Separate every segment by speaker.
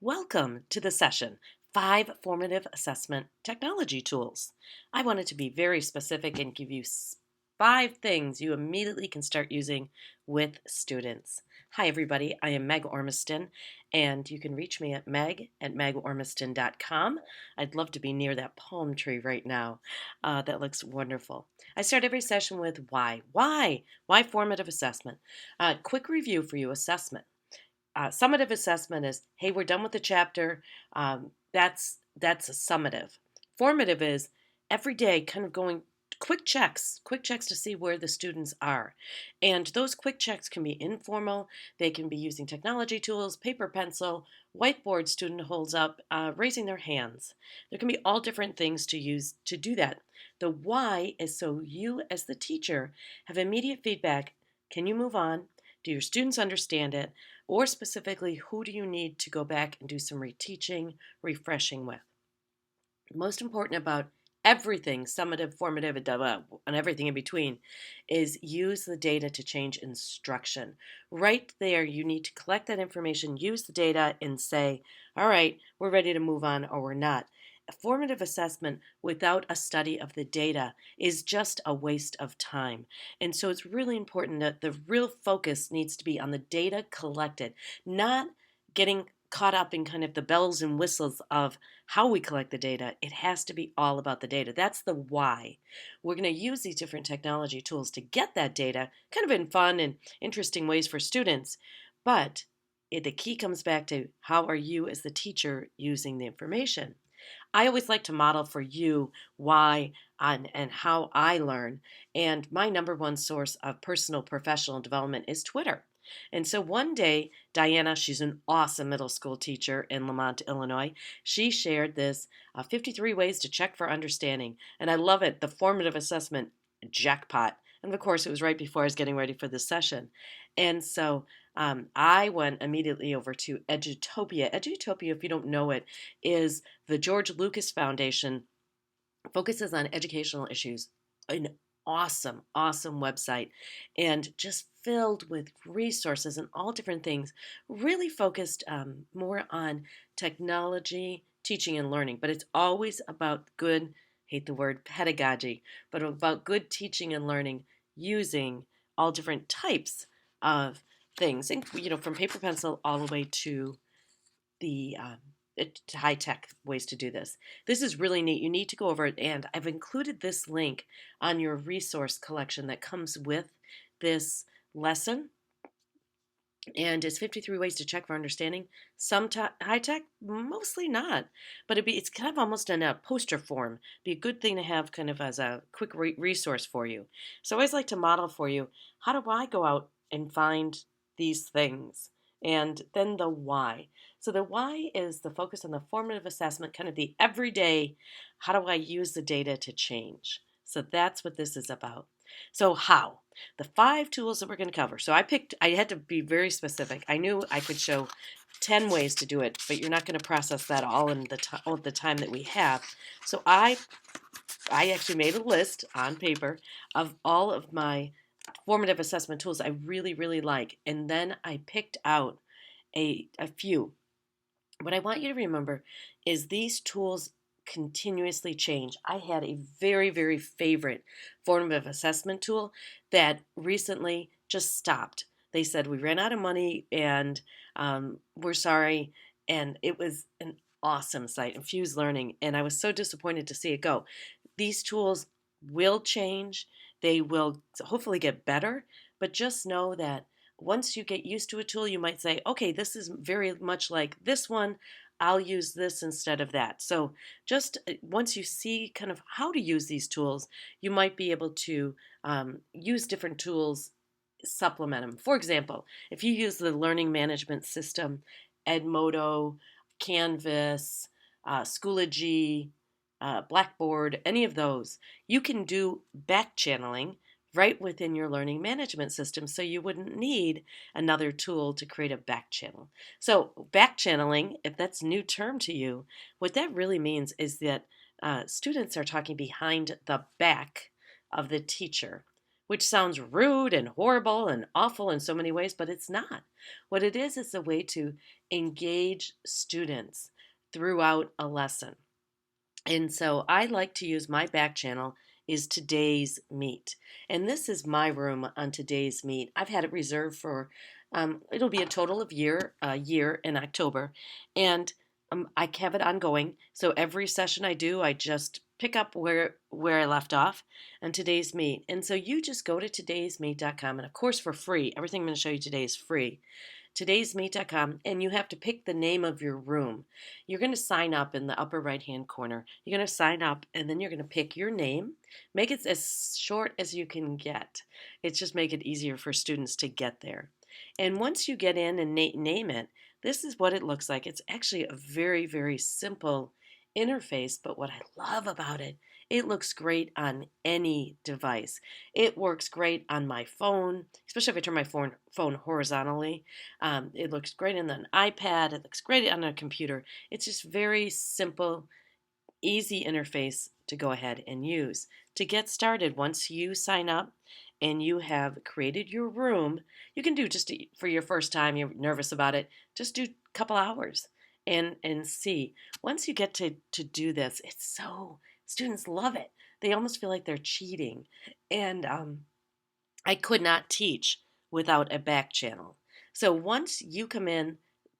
Speaker 1: Welcome to the session, 5 Formative Assessment Technology Tools. I wanted to be very specific and give you 5 things you immediately can start using with students. Hi everybody, I am Meg Ormiston, and you can reach me at meg@megormiston.com. I'd love to be near that palm tree right now. That looks wonderful. I start every session with why. Why? Why formative assessment? Quick review for you, assessment. Summative assessment is, hey, we're done with the chapter. That's a summative. Formative is every day kind of going quick checks to see where the students are. And those quick checks can be informal. They can be using technology tools, paper, pencil, whiteboard student holds up, raising their hands. There can be all different things to use to do that. The why is so you as the teacher have immediate feedback. Can you move on? Do your students understand it? Or specifically, who do you need to go back and do some reteaching, refreshing with? Most important about everything, summative, formative, and everything in between, is use the data to change instruction. Right there, you need to collect that information, use the data, and say, all right, we're ready to move on or we're not. A formative assessment without a study of the data is just a waste of time. And so it's really important that the real focus needs to be on the data collected, not getting caught up in kind of the bells and whistles of how we collect the data. It has to be all about the data. That's the why. We're going to use these different technology tools to get that data, kind of in fun and interesting ways for students. But the key comes back to how are you as the teacher using the information? I always like to model for you why and how I learn. And my number one source of personal professional development is Twitter. And so one day, Diana, she's an awesome middle school teacher in Lamont, Illinois. She shared this 53 ways to check for understanding. And I love it, the formative assessment jackpot. And of course, it was right before I was getting ready for this session. And so I went immediately over to Edutopia. Edutopia, if you don't know it, is the George Lucas Foundation, focuses on educational issues. An awesome, awesome website, and just filled with resources and all different things, really focused more on technology, teaching, and learning. But it's always about good, hate the word pedagogy, but about good teaching and learning using all different types of things, and from paper pencil all the way to the high tech ways to do this. This is really neat. You need to go over it, and I've included this link on your resource collection that comes with this lesson. And it's 53 ways to check for understanding. Some high tech, mostly not, but it's kind of almost in a poster form. Be a good thing to have kind of as a quick resource for you. So I always like to model for you, how do I go out and find these things? And then the why. So the why is the focus on the formative assessment, kind of the everyday, how do I use the data to change? So that's what this is about. So how? The 5 tools that we're going to cover. So I had to be very specific. I knew I could show 10 ways to do it, but you're not going to process that all in the time that we have. So I actually made a list on paper of all of my formative assessment tools I really, really like. And then I picked out a few. What I want you to remember is these tools continuously change. I had a very, very favorite formative assessment tool that recently just stopped. They said, we ran out of money and we're sorry. And it was an awesome site, Infuse Learning. And I was so disappointed to see it go. These tools will change. They will hopefully get better, but just know that once you get used to a tool, you might say, okay, this is very much like this one. I'll use this instead of that. So just once you see kind of how to use these tools, you might be able to use different tools, supplement them. For example, if you use the learning management system, Edmodo, Canvas, Schoology, Blackboard, any of those, you can do back channeling right within your learning management system, so you wouldn't need another tool to create a back channel. So back channeling, if that's a new term to you, what that really means is that students are talking behind the back of the teacher. which sounds rude and horrible and awful in so many ways, but it's not. What it is a way to engage students throughout a lesson. And so I like to use my back channel is today's meet. And this is my room on today's meet. I've had it reserved for it'll be a total of a year in October. And I have it ongoing. So every session I do, I just pick up where I left off on today's meet. And so you just go to todaysmeet.com, and of course for free. Everything I'm going to show you today is free, todaysmeet.com, and you have to pick the name of your room. You're going to sign up in the upper right hand corner. You're going to sign up, and then you're going to pick your name. Make it as short as you can get. It's just make it easier for students to get there. And once you get in and name it, this is what it looks like. It's actually a very, very simple interface, but what I love about it, it looks great on any device. It works great on my phone, especially if I turn my phone horizontally. It looks great on an iPad. It looks great on a computer. It's just very simple, easy interface to go ahead and use. To get started, once you sign up and you have created your room, you can do just for your first time, you're nervous about it, just do a couple hours and see. Once you get to do this, it's so, students love it. They almost feel like they're cheating. And I could not teach without a back channel. So once you come in,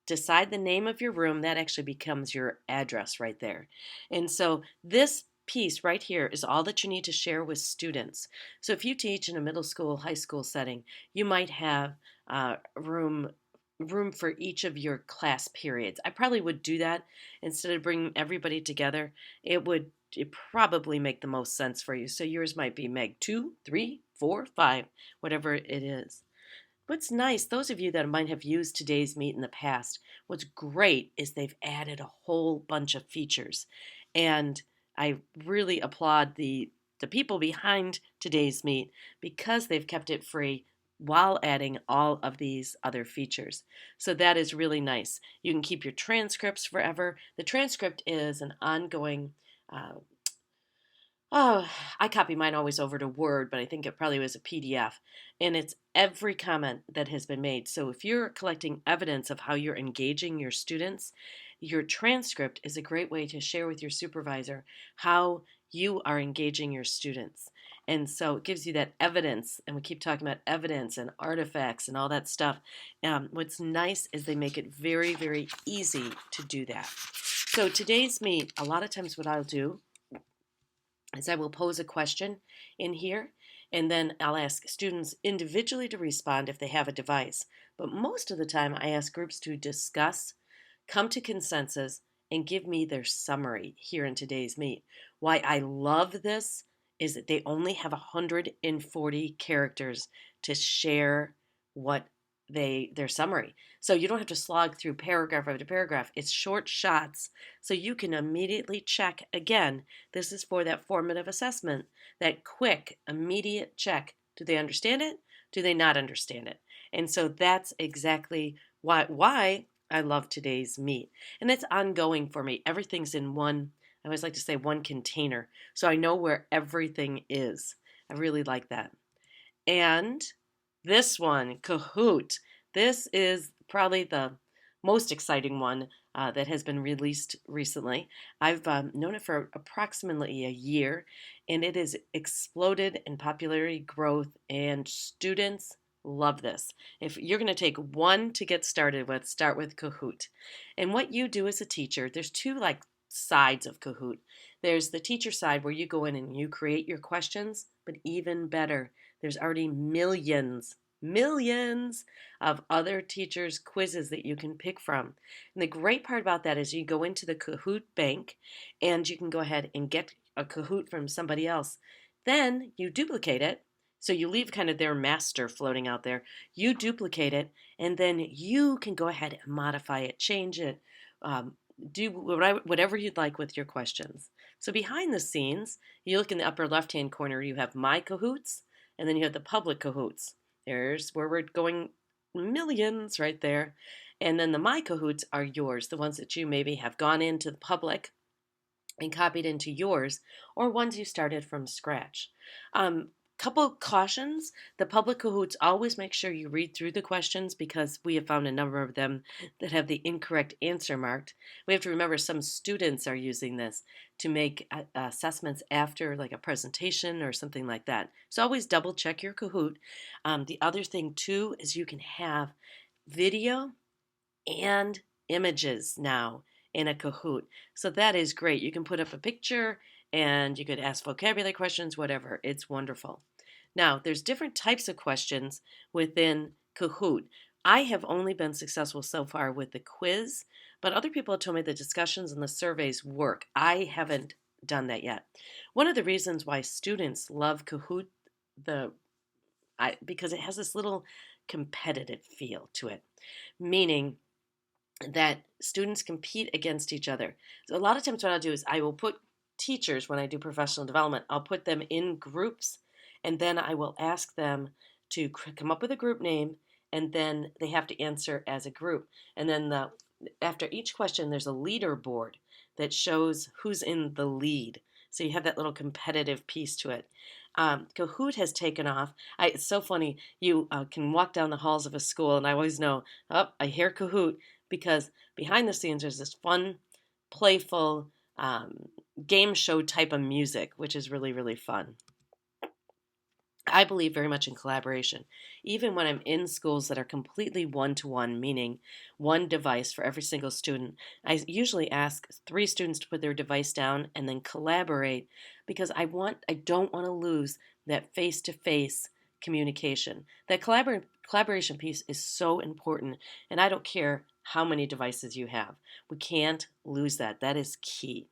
Speaker 1: decide the name of your room, that actually becomes your address right there. And so this piece right here is all that you need to share with students. So if you teach in a middle school, high school setting, you might have room for each of your class periods. I probably would do that instead of bringing everybody together. It probably make the most sense for you. So yours might be Meg 2, 3, 4, 5, whatever it is. What's nice, those of you that might have used today's meet in the past, what's great is they've added a whole bunch of features. And I really applaud the people behind today's meet because they've kept it free while adding all of these other features. So that is really nice. You can keep your transcripts forever. The transcript is an ongoing I copy mine always over to Word, but I think it probably was a PDF. And it's every comment that has been made. So if you're collecting evidence of how you're engaging your students, your transcript is a great way to share with your supervisor how you are engaging your students. And so it gives you that evidence, and we keep talking about evidence and artifacts and all that stuff. What's nice is they make it very, very easy to do that. So today's meet, a lot of times what I'll do is I will pose a question in here, and then I'll ask students individually to respond if they have a device. But most of the time, I ask groups to discuss, come to consensus, and give me their summary here in today's meet. Why I love this is that they only have 140 characters to share what their summary. So you don't have to slog through paragraph after paragraph. It's short shots, so you can immediately check again. This is for that formative assessment, that quick, immediate check. Do they understand it? Do they not understand it? And so that's exactly why I love today's meet. And it's ongoing for me. Everything's in one, I always like to say one container. So I know where everything is. I really like that. And this one, Kahoot. This is probably the most exciting one that has been released recently. I've known it for approximately a year, and it has exploded in popularity growth, and students love this. If you're going to take one to get started with, start with Kahoot. And what you do as a teacher, there's two sides of Kahoot. There's the teacher side where you go in and you create your questions, but even better, there's already millions of other teachers' quizzes that you can pick from. And the great part about that is you go into the Kahoot bank and you can go ahead and get a Kahoot from somebody else. Then you duplicate it. So you leave kind of their master floating out there. You duplicate it, and then you can go ahead and modify it, change it, do whatever you'd like with your questions. So behind the scenes, you look in the upper left-hand corner, you have My Kahoots, and then you have the public Kahoots. There's where we're going millions right there. And then the My Kahoots are yours, the ones that you maybe have gone into the public and copied into yours, or ones you started from scratch. couple cautions. The public Kahoots, always make sure you read through the questions because we have found a number of them that have the incorrect answer marked. We have to remember some students are using this to make assessments after like a presentation or something like that. So always double check your Kahoot. The other thing too is you can have video and images now in a Kahoot. So that is great. You can put up a picture and you could ask vocabulary questions, whatever. It's wonderful. Now, there's different types of questions within Kahoot. I have only been successful so far with the quiz, but other people have told me the discussions and the surveys work. I haven't done that yet. One of the reasons why students love Kahoot, because it has this little competitive feel to it, meaning that students compete against each other. So a lot of times what I'll do is I will put teachers, when I do professional development, I'll put them in groups and then I will ask them to come up with a group name and then they have to answer as a group. And then after each question, there's a leaderboard that shows who's in the lead. So you have that little competitive piece to it. Kahoot has taken off. It's so funny. You can walk down the halls of a school and I always know, oh, I hear Kahoot, because behind the scenes there's this fun, playful game show type of music, which is really, really fun. I believe very much in collaboration. Even when I'm in schools that are completely one-to-one, meaning one device for every single student, I usually ask 3 students to put their device down and then collaborate because I don't want to lose that face-to-face communication. That collaboration piece is so important, and I don't care how many devices you have. We can't lose that. That is key.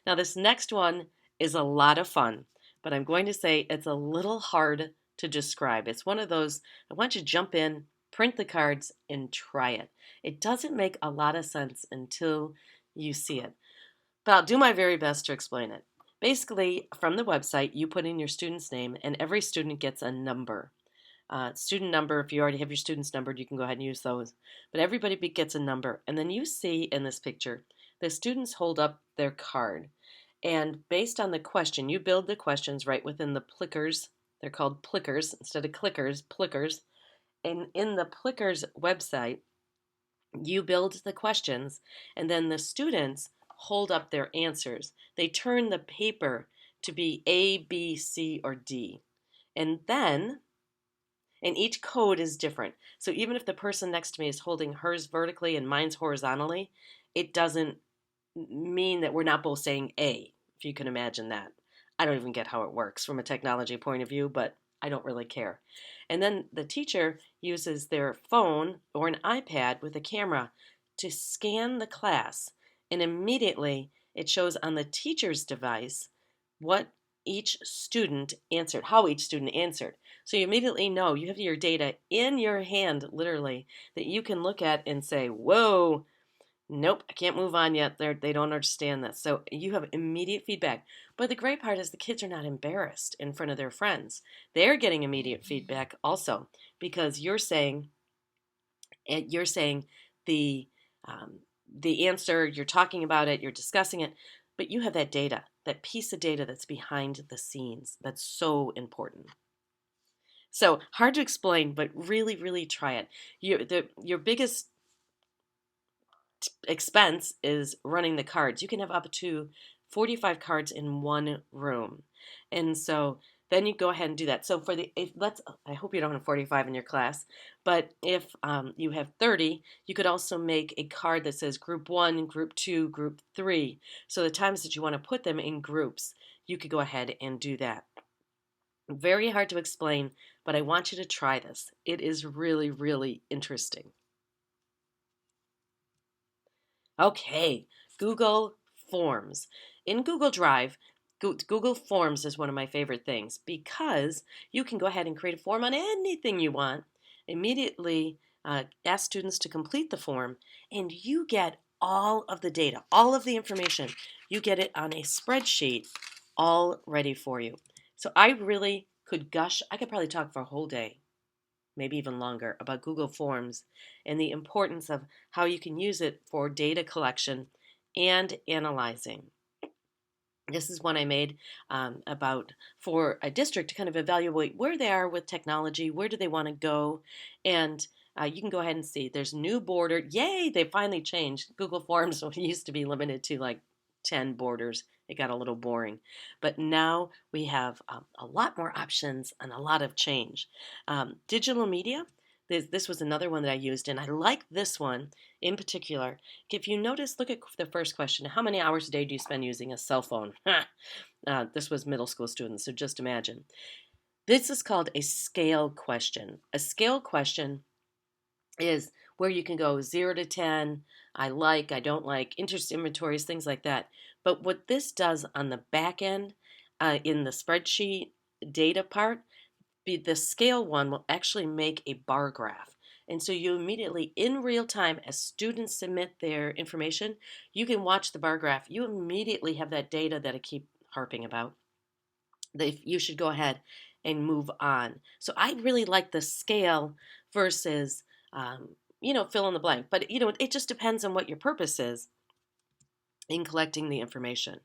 Speaker 1: Now, this next one is a lot of fun, but I'm going to say it's a little hard to describe. It's one of those, I want you to jump in, print the cards, and try it. It doesn't make a lot of sense until you see it, but I'll do my very best to explain it. Basically, from the website, you put in your student's name, and every student gets a number. Student number, if you already have your students numbered, you can go ahead and use those. But everybody gets a number. And then you see in this picture, the students hold up their card. And based on the question, you build the questions right within the plickers. They're called plickers instead of clickers, plickers. And in the plickers website, you build the questions, and then the students hold up their answers. They turn the paper to be A, B, C, or D. And each code is different. So even if the person next to me is holding hers vertically and mine's horizontally, it doesn't mean that we're not both saying A, if you can imagine that. I don't even get how it works from a technology point of view, but I don't really care. And then the teacher uses their phone or an iPad with a camera to scan the class, and immediately it shows on the teacher's device what each student answered, how each student answered. So you immediately know you have your data in your hand, literally, that you can look at and say, whoa, nope, I can't move on yet. They don't understand this. So you have immediate feedback. But the great part is the kids are not embarrassed in front of their friends. They're getting immediate feedback also because you're saying the answer, you're talking about it, you're discussing it, but you have that data, that piece of data that's behind the scenes. That's so important. So hard to explain, but really, really try it. Your biggest expense is running the cards. You can have up to 45 cards in one room. And so then you go ahead and do that. So I hope you don't have 45 in your class, but if you have 30, you could also make a card that says group 1, group 2, group 3. So the times that you want to put them in groups, you could go ahead and do that. Very hard to explain, but I want you to try this. It is really, really interesting. Okay, Google Forms. In Google Drive, Google Forms is one of my favorite things because you can go ahead and create a form on anything you want, immediately ask students to complete the form, and you get all of the data, all of the information. You get it on a spreadsheet all ready for you. So I really could gush. I could probably talk for a whole day, maybe even longer, about Google Forms and the importance of how you can use it for data collection and analyzing. This is one I made about for a district to kind of evaluate where they are with technology, where do they want to go, and you can go ahead and see there's new border. Yay, they finally changed. Google Forms used to be limited to like 10 borders. It got a little boring. But now we have a lot more options and a lot of change. Digital media, this was another one that I used, and I like this one in particular. If you notice, look at the first question. How many hours a day do you spend using a cell phone? This was middle school students, so just imagine. This is called a scale question. A scale question is where you can go 0 to 10, I don't like, interest inventories, things like that. But what this does on the back end, in the spreadsheet data part, the scale one will actually make a bar graph. And so you immediately, in real time, as students submit their information, you can watch the bar graph. You immediately have that data that I keep harping about. That you should go ahead and move on. So I really like the scale versus, fill in the blank. But, it just depends on what your purpose is in collecting the information.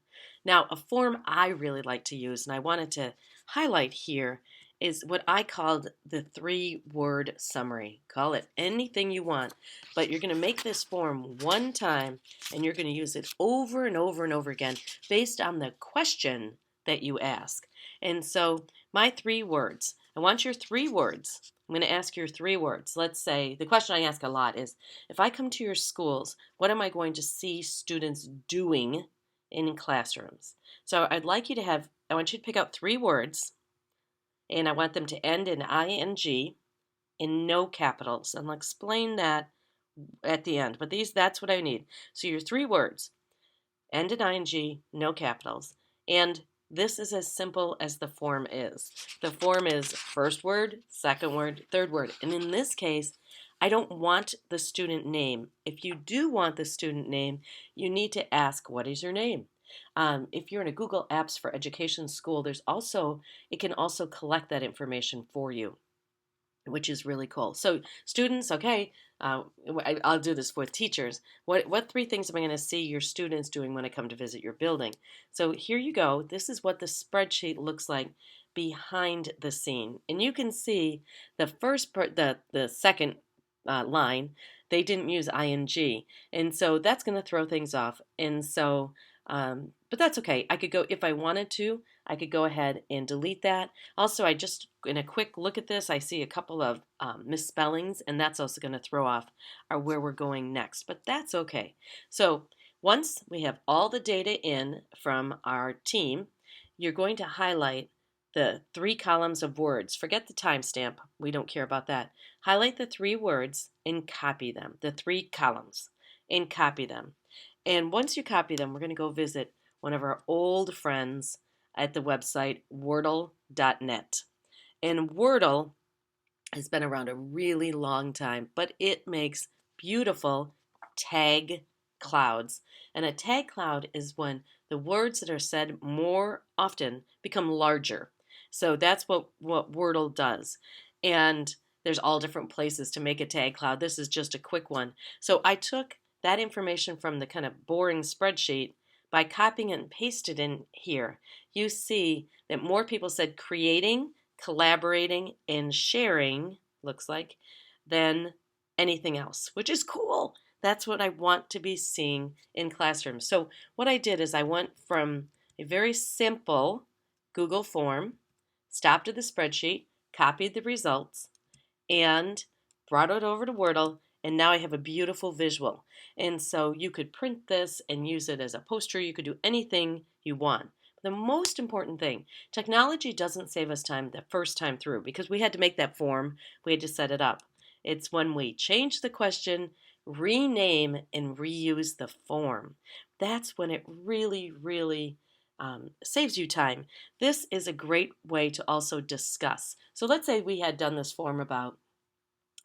Speaker 1: Now, a form I really like to use, and I wanted to highlight here, is what I called the 3-word summary. Call it anything you want, but you're going to make this form one time, and you're going to use it over and over and over again based on the question that you ask. And so my 3 words, I want your 3 words. I'm going to ask your 3 words. Let's say, the question I ask a lot is, if I come to your schools, what am I going to see students doing in classrooms? So I want you to pick out 3 words, and I want them to end in ing in no capitals. And I'll explain that at the end. But that's what I need. So your 3 words, end in ing, no capitals. And this is as simple as the form is. The form is first word, second word, third word. And in this case, I don't want the student name. If you do want the student name, you need to ask, what is your name? If you're in a Google Apps for Education school, it can also collect that information for you, which is really cool. So students, okay, I'll do this with teachers. What 3 things am I going to see your students doing when I come to visit your building? So here you go. This is what the spreadsheet looks like behind the scene. And you can see the first part, the second line, they didn't use ing. And so that's going to throw things off. And so, but that's okay. If I wanted to, I could go ahead and delete that. Also, in a quick look at this, I see a couple of misspellings, and that's also going to throw off where we're going next, but that's okay. So once we have all the data in from our team, you're going to highlight the 3 columns of words. Forget the timestamp. We don't care about that. Highlight the 3 words and copy them, the 3 columns, and copy them. And once you copy them, we're going to go visit one of our old friends at the website Wordle.net. And Wordle has been around a really long time, but it makes beautiful tag clouds. And a tag cloud is when the words that are said more often become larger. So that's what Wordle does. And there's all different places to make a tag cloud. This is just a quick one. So I took that information from the kind of boring spreadsheet. By copying and pasted in here, you see that more people said creating, collaborating, and sharing, looks like, than anything else, which is cool. That's what I want to be seeing in classrooms. So what I did is I went from a very simple Google form, stopped at the spreadsheet, copied the results, and brought it over to Wordle. And now I have a beautiful visual. And so you could print this and use it as a poster. You could do anything you want. The most important thing, technology doesn't save us time the first time through because we had to make that form. We had to set it up. It's when we change the question, rename, and reuse the form. That's when it really, really saves you time. This is a great way to also discuss. So let's say we had done this form about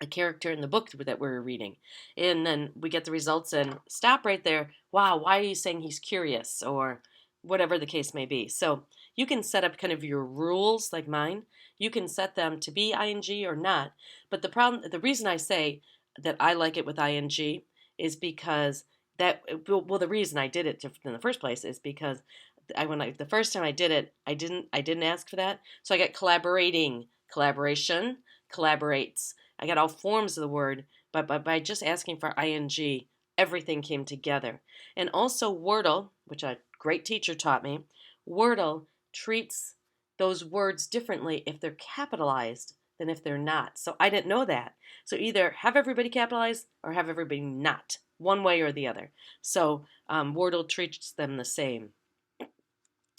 Speaker 1: a character in the book that we're reading. And then we get the results and stop right there. Wow, why are you saying he's curious? Or whatever the case may be. So you can set up kind of your rules like mine. You can set them to be ing or not. But the reason I say that I like it with ing is because the reason I did it in the first place is because the first time I did it, I didn't ask for that. So I got collaborating, collaboration, collaborates. I got all forms of the word, but by just asking for ing, everything came together. And also Wordle, which a great teacher taught me, Wordle treats those words differently if they're capitalized than if they're not. So I didn't know that. So either have everybody capitalized or have everybody not, one way or the other. So Wordle treats them the same.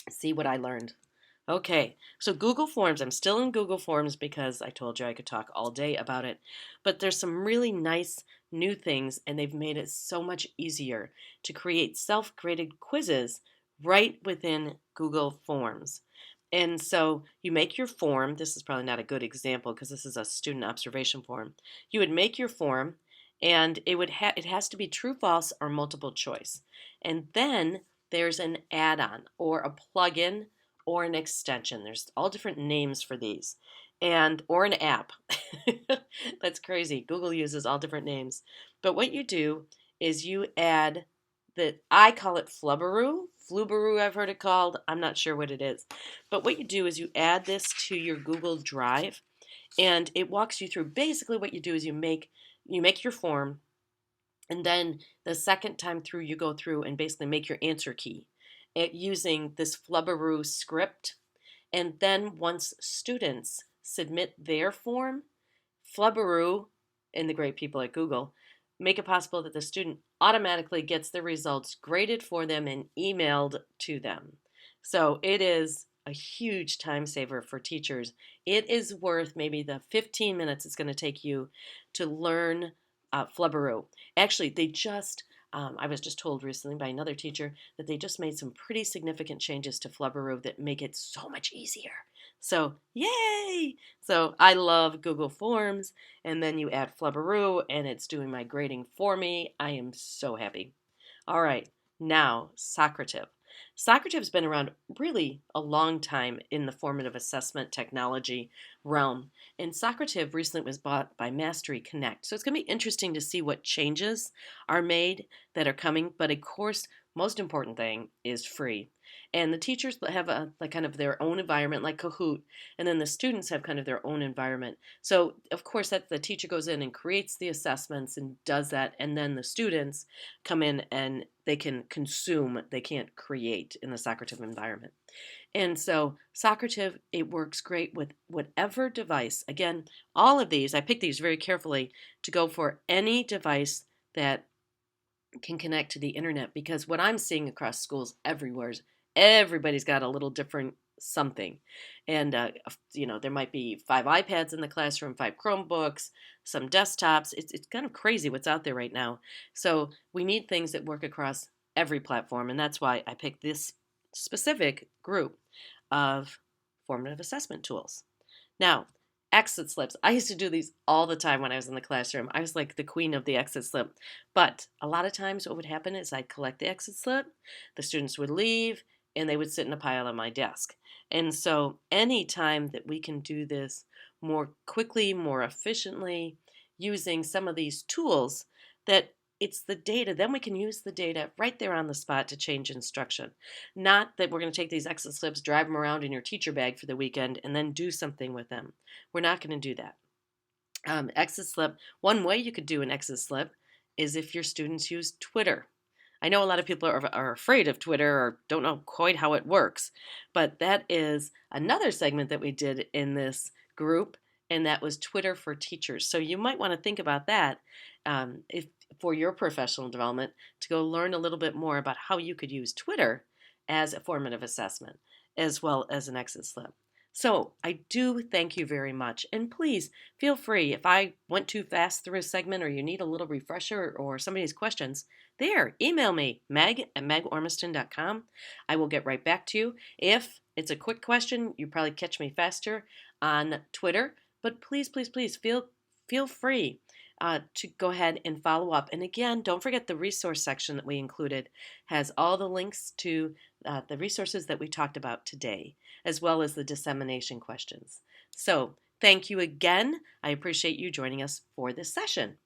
Speaker 1: See what I learned. Okay, so Google Forms. I'm still in Google Forms because I told you I could talk all day about it. But there's some really nice new things, and they've made it so much easier to create self-graded quizzes right within Google Forms. And so you make your form. This is probably not a good example because this is a student observation form. You would make your form, and it has to be true, false, or multiple choice. And then there's an add-on or a plugin or an extension. There's all different names for these. And or an app. That's crazy. Google uses all different names. But what you do is you add I call it Flubberoo. Flubaroo, I've heard it called. I'm not sure what it is. But what you do is you add this to your Google Drive, and it walks you through. Basically what you do is you make your form, and then the second time through, you go through and basically make your answer key using this Flubberoo script. And then once students submit their form, Flubberoo and the great people at Google make it possible that the student automatically gets the results graded for them and emailed to them. So it is a huge time saver for teachers. It is worth maybe the 15 minutes it's going to take you to learn Flubberoo. Actually, I was just told recently by another teacher that they just made some pretty significant changes to Flubberoo that make it so much easier. So, yay! So I love Google Forms, and then you add Flubberoo, and it's doing my grading for me. I am so happy. All right, now Socrative. Socrative's been around really a long time in the formative assessment technology realm, and Socrative recently was bought by Mastery Connect. So it's going to be interesting to see what changes are made that are coming, but of course, most important thing is free. And the teachers have like kind of their own environment, like Kahoot, and then the students have kind of their own environment. So of course, that the teacher goes in and creates the assessments and does that, and then the students come in and they can consume. They can't create in the Socrative environment. And so Socrative, it works great with whatever device. Again, all of these, I picked these very carefully to go for any device that can connect to the internet, because what I'm seeing across schools everywhere is everybody's got a little different something. And, there might be 5 iPads in the classroom, 5 Chromebooks, some desktops. It's kind of crazy what's out there right now. So we need things that work across every platform. And that's why I picked this specific group of formative assessment tools. Now, exit slips. I used to do these all the time when I was in the classroom. I was like the queen of the exit slip. But a lot of times what would happen is I'd collect the exit slip, the students would leave, and they would sit in a pile on my desk. And so any time that we can do this more quickly, more efficiently, using some of these tools that it's the data, then we can use the data right there on the spot to change instruction. Not that we're going to take these exit slips, drive them around in your teacher bag for the weekend, and then do something with them. We're not going to do that. Exit slip, one way you could do an exit slip is if your students use Twitter. I know a lot of people are afraid of Twitter or don't know quite how it works, but that is another segment that we did in this group, and that was Twitter for teachers. So you might want to think about that if for your professional development, to go learn a little bit more about how you could use Twitter as a formative assessment as well as an exit slip. So I do thank you very much. And please feel free, if I went too fast through a segment or you need a little refresher or somebody's questions, email me, meg@megormiston.com. I will get right back to you. If it's a quick question, you probably catch me faster on Twitter. But please, please, please feel free to go ahead and follow up. And again, don't forget the resource section that we included has all the links to the resources that we talked about today, as well as the dissemination questions. So thank you again. I appreciate you joining us for this session.